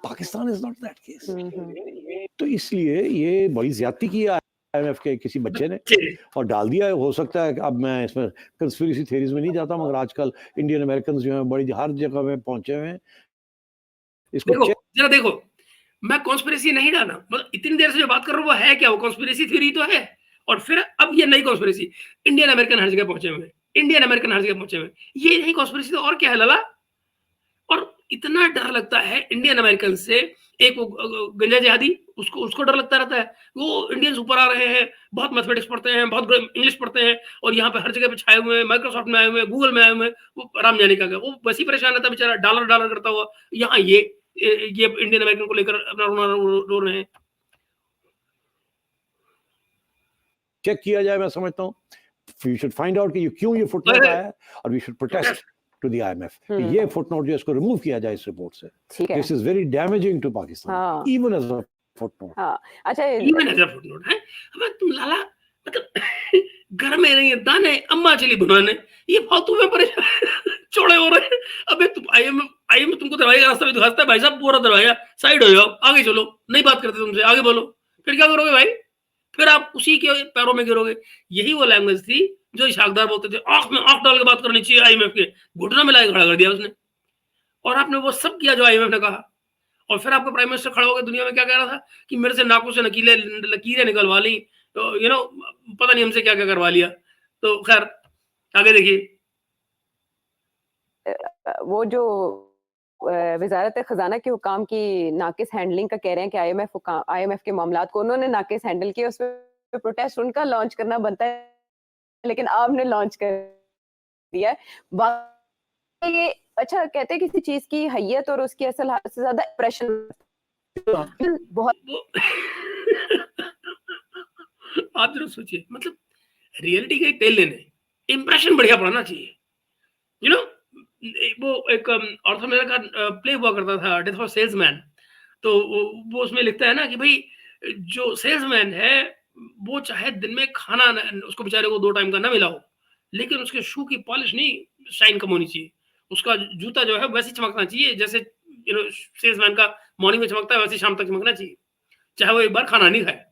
Pakistan is not that case. तो इसलिए ये बड़ी ज्यादती की है आईएमएफ के किसी बच्चे ने और डाल दिया है। हो सकता है कि अब मैं इसमें कंस्पिरेसी थ्योरीज में नहीं जाता, मगर आजकल इंडियन अमेरिकन जो हैं बड़ी हर जगह में पहुंचे हुए हैं। इसको जरा देखो, मैं कॉन्स्पिरेसी नहीं डाला, मतलब इतनी देर से जो बात कर रहा हूँ वो है क्या? वो कॉन्स्पिरेसी थ्योरी तो है, और फिर अब ये नई कॉन्स्पिरेसी, इंडियन अमेरिकन हर जगह पहुंचे हुए, इंडियन अमेरिकन हर जगह पहुंचे हुए, ये नहीं कॉन्स्पिरेसी तो और क्या है लाला? और इतना डर लगता है इंडियन अमेरिकन से, एक वो गंजा जिहादी, उसको डर लगता रहता है, वो इंडियंस ऊपर आ रहे हैं, बहुत मैथमेटिक्स पढ़ते हैं, बहुत इंग्लिश पढ़ते हैं, और यहाँ पे हर जगह पे छाए हुए हैं, माइक्रोसॉफ्ट में आए हुए हैं, गूगल में आए हुए हैं, वो राम जाने का, वो वैसे ही परेशान रहता है बेचारा, डॉलर करता हुआ। यहाँ ये इंडियन अमेरिकन को लेकर अपना रो रहे हैं। चेक किया जाए, मैं समझता हूँ वी शुड फाइंड आउट कि क्यों ये फुटनोट आया है, और we should protest to the IMF. ये footnote जो इसको remove किया जाए इस रिपोर्ट से. This is very damaging to Pakistan, even as a footnote. अच्छा, even as a footnote है। अब तुम लाला मतलब घर में नहीं है दाने, अम्मा चली बनाने, ये फालतू में परेशान चौड़े हो रहे हैं। अबे तुम आईएमएफ तुमको दरवाजा रास्ता में दिखाता है, भाई साहब पूरा दरवाजा साइड हो जाओ, आगे चलो, नहीं बात करते तुमसे, आगे बोलो। फिर क्या करोगे भाई? फिर आप उसी के पैरों में गिरोगे। यही वो लैंग्वेज थी जो इशाकदार बोलते थे, आंख में आंख डाल के बात करनी चाहिए आईएमएफ के, घुटना मिला के खड़ा कर दिया उसने, और आपने वो सब किया जो आईएमएफ ने कहा। और फिर आपका प्राइम मिनिस्टर खड़ा होकर दुनिया में क्या कह रहा था कि मेरे से नाकों से लकीरें निकलवा ली, तो पता नहीं हमसे क्या क्या करवा लिया। तो खैर आगे देखिए, वो जो वजारत खजाना के हुकाम की नाकिस हैंडलिंग का कह रहे हैं कि आईएमएफ के मामलात को उन्होंने नाकिस हैंडल किया, उस पर प्रोटेस्ट उनका लॉन्च करना बनता है, लेकिन आपने लॉन्च कर दिया है। ये अच्छा कहते हैं किसी चीज की हैयत और उसकी असल हालत से ज्यादा इंप्रेशन बहुत आप जरा सोचिए, मतलब रियलिटी का तेल लेने इंप्रेशन बढ़िया पड़ना चाहिए। वो एक ऑर्थर मिलर का प्ले हुआ करता था, डेथ ऑफ सेल्समैन, तो वो उसमें लिखता है ना कि भाई जो सेल्समैन है वो चाहे दिन में खाना उसको बेचारे को 2 टाइम का ना मिला हो, लेकिन उसके शू की पॉलिश नहीं शाइन कम होनी चाहिए, उसका जूता जो है वैसे चमकना चाहिए जैसे सेल्समैन का मॉर्निंग में चमकता है, वैसे शाम तक चमकना चाहिए, चाहे वो एक बार खाना नहीं खाए।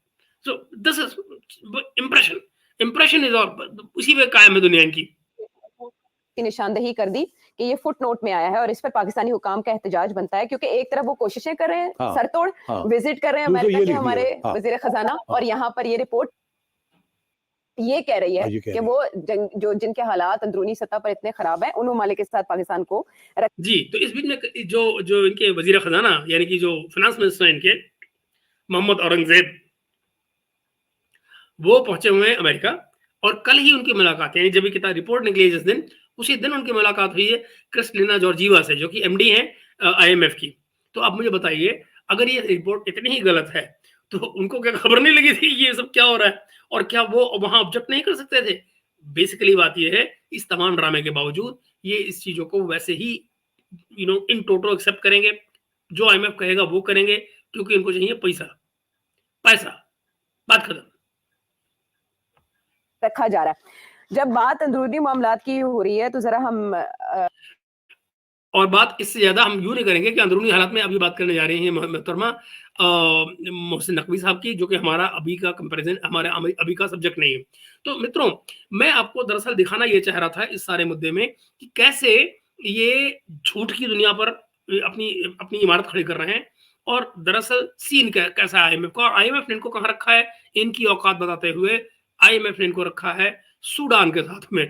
So this is impression is और उसी पे कायम है दुनिया की निशानदही कर दी कि ये फुटनोट में आया है और इस पर पाकिस्तानी हुकाम का एहतजाज बनता है, क्योंकि एक तरफ वो कोशिशें कर ररहे हैं, सरतोड़ विजिट कर रहे हैं अमेरिका के हमारे वजीर खजाना, और यहाँ पर ये रिपोर्ट ये कह रही है कि वो जिनके हालात अंदरूनी सतह पर इतने खराब हैं, उन ममालिक के साथ पाकिस्तान को जी। तो इस बीच में जो इनके वजीर खजाना यानी कि जो फाइनेंस मिनिस्टर इनके मोहम्मद औरंगजेब, वो पहुंचे हुए हैं अमेरिका, और कल ही उनकी मुलाकात यानी जब किताब रिपोर्ट निकली जिस दिन, उसी दिन उनकी मुलाकात हुई है क्रिस्टलिना जॉर्जीवा से, जो कि एमडी हैं आईएमएफ की। तो आप मुझे बताइए, अगर ये रिपोर्ट इतनी ही गलत है तो उनको क्या खबर नहीं लगी थी ये सब क्या हो रहा है, और क्या वो वहां ऑब्जेक्ट नहीं कर सकते थे? बेसिकली बात ये है, इस तमाम ड्रामे के बावजूद ये इस चीजों को वैसे ही इन टोटल एक्सेप्ट करेंगे, जो आईएमएफ कहेगा वो करेंगे, क्योंकि इनको चाहिए पैसा, बात खत्म। रखा जा रहा है। जब बात अंदरूनी मामलात की हो रही है तो जरा हम और बात इससे ज्यादा हम यूं नहीं करेंगे कि अंदरूनी हालात में अभी बात करने जा रहे हैं मोहतरमा मोहसिन नकवी साहब की, जो कि हमारा अभी का कंपैरिजन हमारे अभी का सब्जेक्ट नहीं है। तो मित्रों, मैं आपको दरअसल दिखाना ये चाह रहा था इस सारे मुद्दे में कि कैसे ये झूठ की दुनिया पर अपनी अपनी इमारत खड़ी कर रहे हैं। और दरअसल सीन कैसा है आईएमएफ का, और आईएमएफ ने इनको कहाँ रखा है, इनकी औकात बताते हुए आईएमएफ ने इनको रखा है सूडान के साथ में,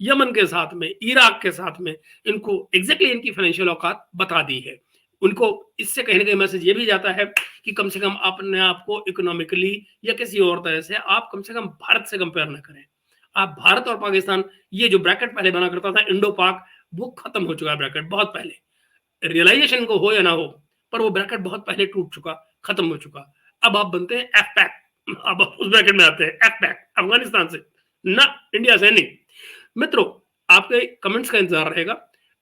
यमन के साथ में, इराक के साथ में। इनको एग्जैक्टली इनकी फाइनेंशियल औकात बता दी है। उनको इससे कहीं ना कहीं मैसेज ये भी जाता है कि कम से कम अपने आप को इकोनॉमिकली या किसी और तरह से आप कम भारत से कंपेयर ना करें। आप भारत और पाकिस्तान, ये जो ब्रैकेट पहले बना करता था इंडो पाक, वो खत्म हो चुका है ब्रैकेट बहुत पहले। रियलाइजेशन को हो या ना हो, पर वो ब्रैकेट बहुत पहले टूट चुका, खत्म हो चुका। अब आप बनते हैं एफ पैक, अब आप उस ब्रैकेट में आते हैं एफ पैक, अफगानिस्तान से ना, इंडिया से नहीं। मित्रों, आपके कमेंट्स का इंतजार रहेगा,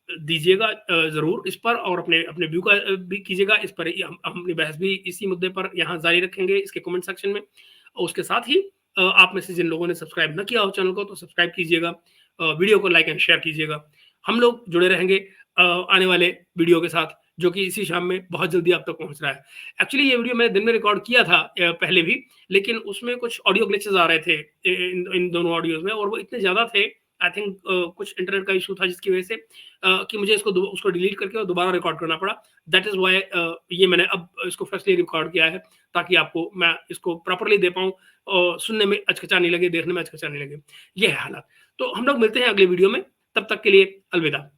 दीजिएगा जरूर इस पर, और अपने अपने व्यू का भी कीजिएगा इस पर। हम अपनी बहस भी इसी मुद्दे पर यहाँ जारी रखेंगे इसके कमेंट सेक्शन में। और उसके साथ ही आप में से जिन लोगों ने सब्सक्राइब न किया हो चैनल को, तो सब्सक्राइब कीजिएगा, वीडियो को लाइक एंड शेयर कीजिएगा। हम लोग जुड़े रहेंगे आने वाले वीडियो के साथ, जो कि इसी शाम में बहुत जल्दी आप तक पहुंच रहा है। एक्चुअली ये वीडियो मैंने दिन में रिकॉर्ड किया था पहले भी, लेकिन उसमें कुछ ऑडियो ग्लिचेस आ रहे थे इन दोनों ऑडियोज में, और वो इतने ज्यादा थे, आई थिंक कुछ इंटरनेट का इशू था जिसकी वजह से कि मुझे उसको डिलीट करके और दोबारा रिकॉर्ड करना पड़ा। दैट इज वाई ये मैंने अब इसको फ्रेशली रिकॉर्ड किया है, ताकि आपको मैं इसको प्रॉपरली दे पाऊँ और सुनने में अचकचा नहीं लगे, देखने में अचकचा नहीं लगे। ये है हालात। तो हम लोग मिलते हैं अगले वीडियो में, तब तक के लिए अलविदा।